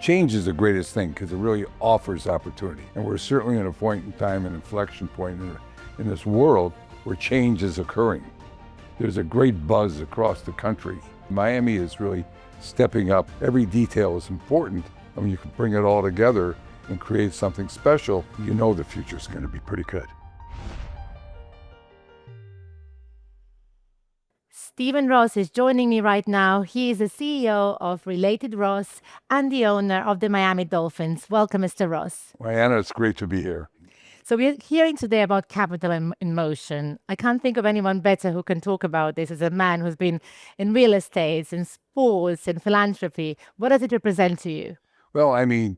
Change is the greatest thing because it really offers opportunity. And we're certainly at a point in time, an inflection point in this world where change is occurring. There's a great buzz across the country. Miami is really stepping up. Every detail is important. And when you can bring it all together and create something special, you know the future's going to be pretty good. Stephen Ross is joining me right now. He is the CEO of Related Ross and the owner of the Miami Dolphins. Welcome, Mr. Ross. Well, Anna, it's great to be here. So we're hearing today about capital in motion. I can't think of anyone better who can talk about this as a man who's been in real estate, in sports, in philanthropy. What does it represent to you? Well, I mean,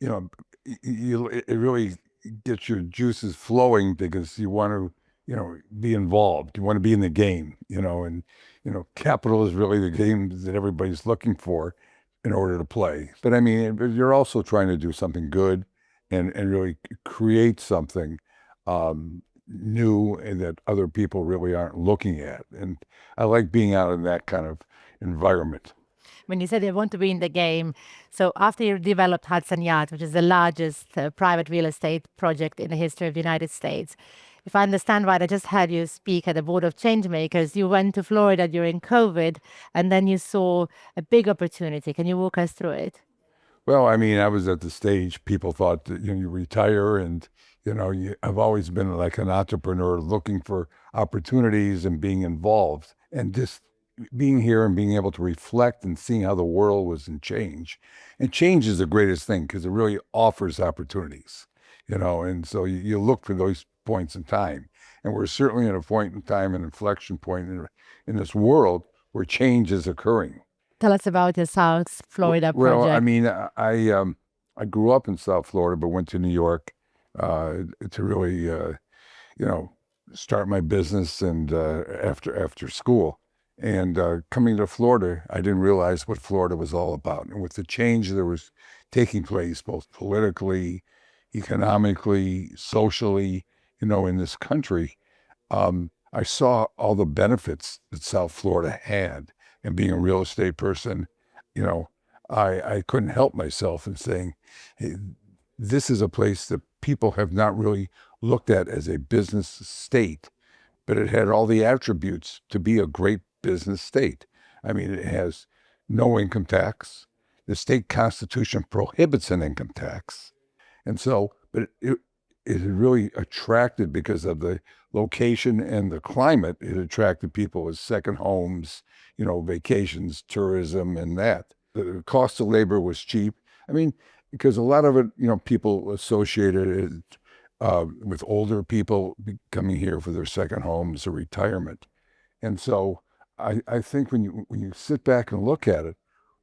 it really gets your juices flowing because you want to, be involved. You want to be in the game, and, capital is really the game that everybody's looking for in order to play. But I mean, you're also trying to do something good and really create something new and that other people really aren't looking at. And I like being out in that kind of environment. When you said you want to be in the game, so after you developed Hudson Yards, which is the largest private real estate project in the history of the United States, if I understand right, I just heard you speak at the Board of Changemakers. You went to Florida during COVID, and then you saw a big opportunity. Can you walk us through it? Well, I mean, I was at the stage, people thought that you retire and, I've always been like an entrepreneur looking for opportunities and being involved. And just being here and being able to reflect and seeing how the world was in change. And change is the greatest thing because it really offers opportunities, and so you look for those points in time. And we're certainly at a point in time, an inflection point in this world where change is occurring. Tell us about your South Florida project. Well, I mean, I grew up in South Florida, but went to New York to really, start my business and after school. And coming to Florida, I didn't realize what Florida was all about. And with the change that was taking place, both politically, economically, socially, in this country, I saw all the benefits that South Florida had. And being a real estate person, I couldn't help myself in saying, hey, this is a place that people have not really looked at as a business state, but it had all the attributes to be a great business state. I mean, it has no income tax. The state constitution prohibits an income tax. And so, but it really attracted, because of the location and the climate, it attracted people as second homes, vacations, tourism, and that. The cost of labor was cheap. I mean, because a lot of it, people associated it with older people coming here for their second homes or retirement. And so I think when you sit back and look at it,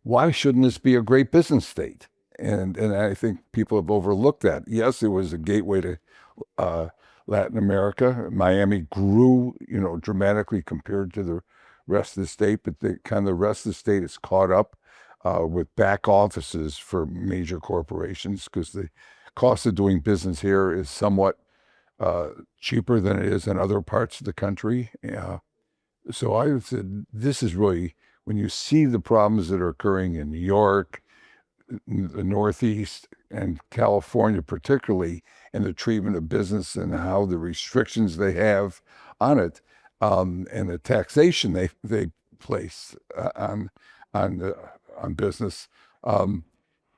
why shouldn't this be a great business state? And I think people have overlooked that. Yes, it was a gateway to Latin America. Miami grew, dramatically compared to the rest of the state, but the rest of the state is caught up with back offices for major corporations because the cost of doing business here is somewhat cheaper than it is in other parts of the country. So I said, this is really, when you see the problems that are occurring in New York, the Northeast, and California particularly, and the treatment of business and how the restrictions they have on it, and the taxation they place on business,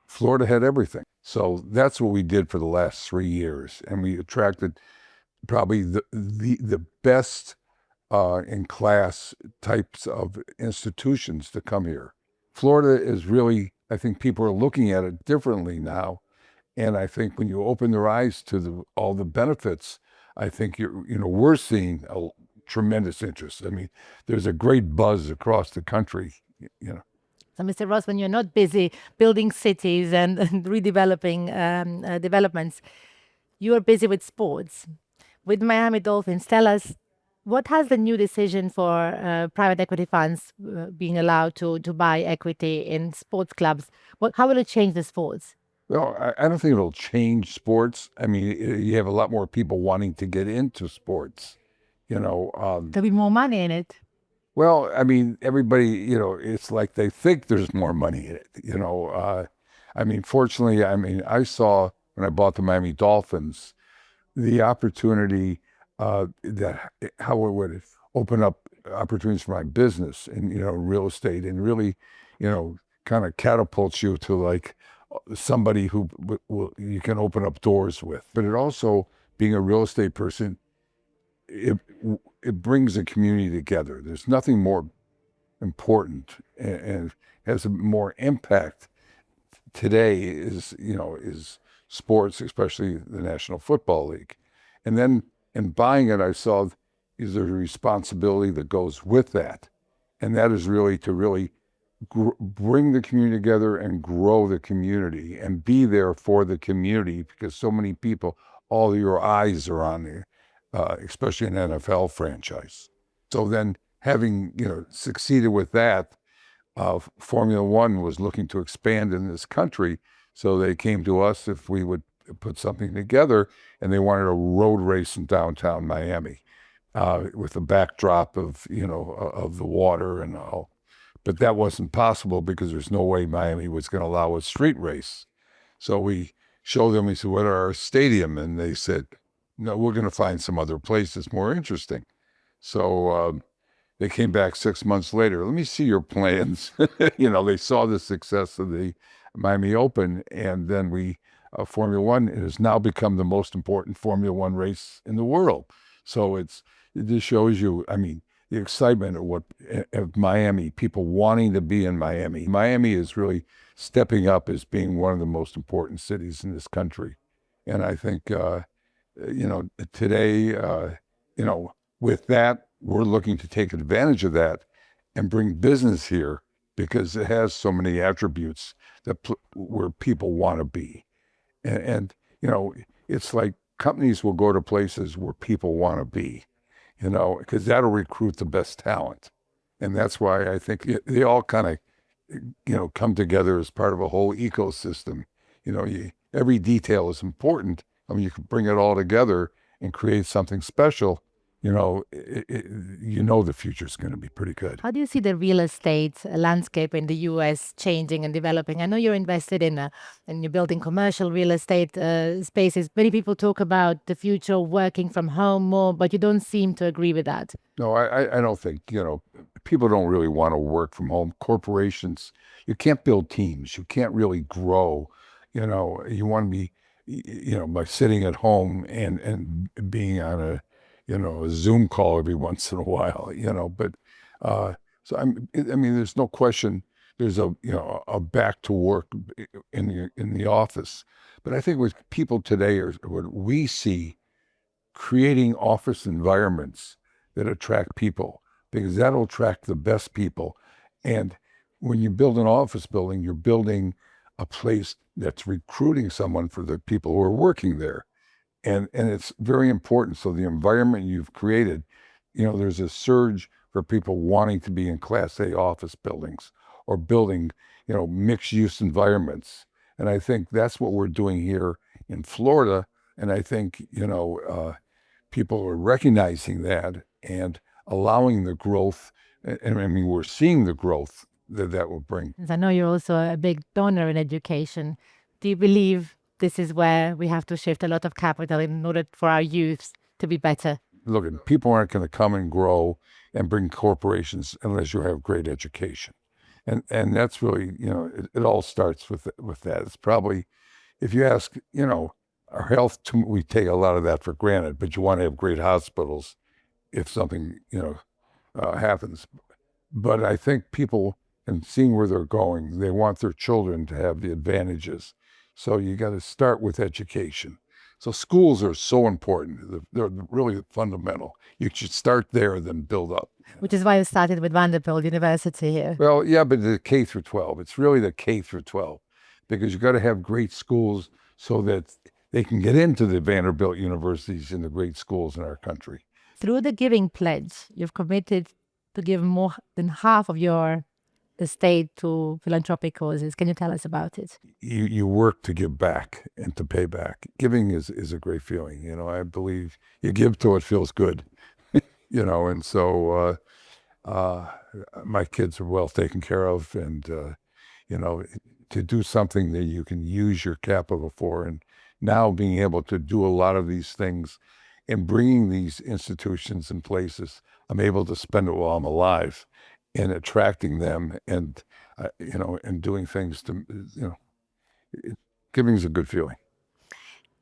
Florida had everything. So that's what we did for the last 3 years, and we attracted probably the best in class types of institutions to come here. Florida is really, I think people are looking at it differently now. And I think when you open their eyes to all the benefits, I think we're seeing a tremendous interest. I mean, there's a great buzz across the country, So, Mr. Ross, when you're not busy building cities and redeveloping developments, you are busy with sports. With Miami Dolphins, tell us, what has the new decision for private equity funds being allowed to buy equity in sports clubs? How will it change the sports? Well, I don't think it'll change sports. I mean, you have a lot more people wanting to get into sports, There'll be more money in it. Well, I mean, everybody, it's like they think there's more money in it, I mean, fortunately, I mean, I saw when I bought the Miami Dolphins, the opportunity that how it would open up opportunities for my business and real estate and really kind of catapults you to like somebody who you can open up doors with. But it also, being a real estate person, it it brings a community together. There's nothing more important and has a more impact today is sports, especially the National Football League. And then in buying it, I saw is there a responsibility that goes with that, and that is really to really bring the community together and grow the community and be there for the community because so many people, all your eyes are on there, especially an NFL franchise. So then having succeeded with that, Formula One was looking to expand in this country, so they came to us if we would put something together, and they wanted a road race in downtown Miami with a backdrop of of the water and all. But that wasn't possible because there's no way Miami was going to allow a street race. So we showed them. We said, "What are our stadium?" And they said, "No, we're going to find some other place that's more interesting." So they came back 6 months later. Let me see your plans. They saw the success of the Miami Open, and then Formula One has now become the most important Formula One race in the world. So it just shows you, I mean, the excitement of Miami, people wanting to be in Miami. Miami is really stepping up as being one of the most important cities in this country. And I think, today, with that, we're looking to take advantage of that and bring business here because it has so many attributes where people want to be. And it's like companies will go to places where people want to be, because that'll recruit the best talent. And that's why I think they all kind of, come together as part of a whole ecosystem. Every detail is important. I mean, you can bring it all together and create something special. The future is going to be pretty good. How do you see the real estate landscape in the US changing and developing? I know you're invested in and you're building commercial real estate spaces. Many people talk about the future working from home more, but you don't seem to agree with that. No, I don't think, people don't really want to work from home. Corporations, you can't build teams. You can't really grow. You want to be, by sitting at home and being on a Zoom call every once in a while, but so I mean, there's no question there's a back to work in the office. But I think with people today are what we see creating office environments that attract people because that'll attract the best people. And when you build an office building, you're building a place that's recruiting someone for the people who are working there. And it's very important. So the environment you've created, there's a surge for people wanting to be in Class A office buildings or building, mixed use environments. And I think that's what we're doing here in Florida. And I think, people are recognizing that and allowing the growth. And I mean, we're seeing the growth that will bring. I know you're also a big donor in education. Do you believe this is where we have to shift a lot of capital in order for our youth to be better? Look, people aren't going to come and grow and bring corporations unless you have great education. And that's really, it all starts with that. It's probably, if you ask, our health, we take a lot of that for granted, but you want to have great hospitals if something, happens. But I think people, and seeing where they're going, they want their children to have the advantages. So you got to start with education. So schools are so important. They're really fundamental. You should start there, then build up. Which is why you started with Vanderbilt University here. Well, yeah, but the K through 12. It's really the K through 12 because you got to have great schools so that they can get into the Vanderbilt universities and the great schools in our country. Through the Giving Pledge, you've committed to give more than half of your estate to philanthropic causes. Can you tell us about it? You work to give back and to pay back. Giving is a great feeling. I believe you give till it feels good. And so my kids are well taken care of, and to do something that you can use your capital for. And now being able to do a lot of these things and bringing these institutions and places, I'm able to spend it while I'm alive and attracting them and, and doing things to, giving is a good feeling.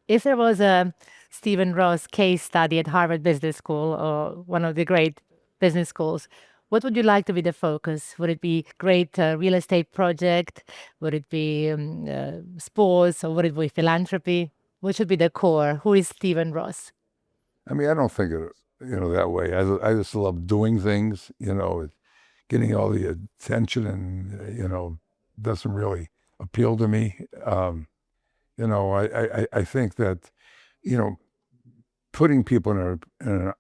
If there was a Stephen Ross case study at Harvard Business School or one of the great business schools, what would you like to be the focus? Would it be great real estate project? Would it be sports, or would it be philanthropy? What should be the core? Who is Stephen Ross? I mean, I don't think it, that way. I just love doing things, getting all the attention and, doesn't really appeal to me. I think that, putting people in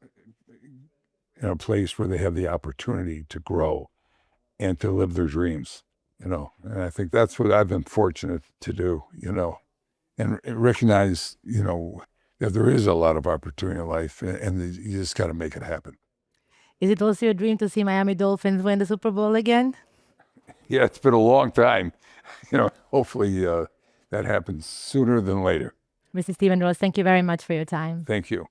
a place where they have the opportunity to grow and to live their dreams, and I think that's what I've been fortunate to do, and recognize, that there is a lot of opportunity in life and you just got to make it happen. Is it also your dream to see Miami Dolphins win the Super Bowl again? Yeah, it's been a long time. Hopefully that happens sooner than later. Mr. Stephen Ross, thank you very much for your time. Thank you.